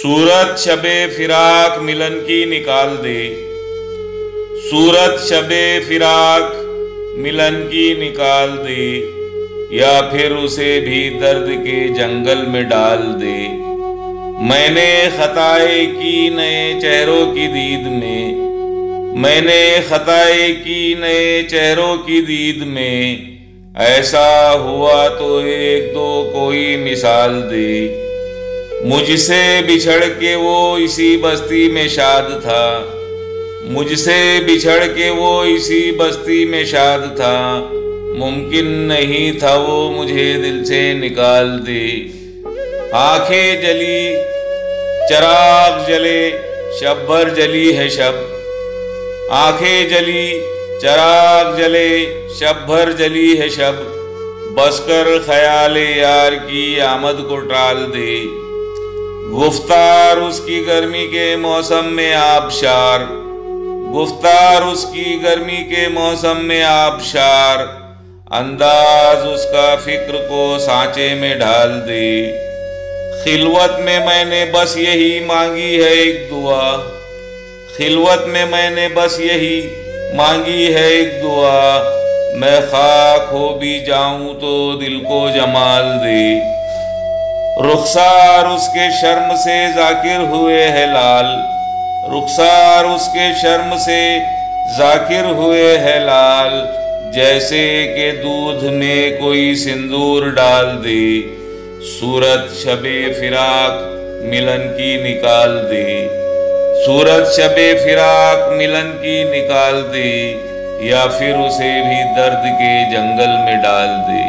सूरत शबे फिराक मिलन की निकाल दे, सूरत शबे फिराक मिलन की निकाल दे, या फिर उसे भी दर्द के जंगल में डाल दे। मैंने खताए की नए चेहरों की दीद में, मैंने खताए की नए चेहरों की दीद में, ऐसा हुआ तो एक दो कोई मिसाल दे। मुझसे बिछड़ के वो इसी बस्ती में शाद था, मुझसे बिछड़ के वो इसी बस्ती में शाद था। मुमकिन नहीं था वो मुझे दिल से निकाल दे। आंखें जली चराग जले, शब भर जली है शब। आंखें जली चराग जले, शब भर जली है शब। बसकर ख्याले यार की आमद को टाल दे। गुफ्तार उसकी गर्मी के मौसम में आबशार, गुफ्तार उसकी गर्मी के मौसम में आबशार। अंदाज उसका फिक्र को सांचे में ढाल दे। खिलवत में मैंने बस यही मांगी है एक दुआ, खिलवत में मैंने बस यही मांगी है एक दुआ। मैं खाक हो भी जाऊं तो दिल को जमाल दे। रुखसार उसके शर्म से जाकिर हुए है लाल, रुखसार उसके शर्म से जाकिर हुए है लाल। जैसे के दूध में कोई सिंदूर डाल दे। सूरत शबे फिराक मिलन की निकाल दे, सूरत शबे फिराक मिलन की निकाल दे, या फिर उसे भी दर्द के जंगल में डाल दे।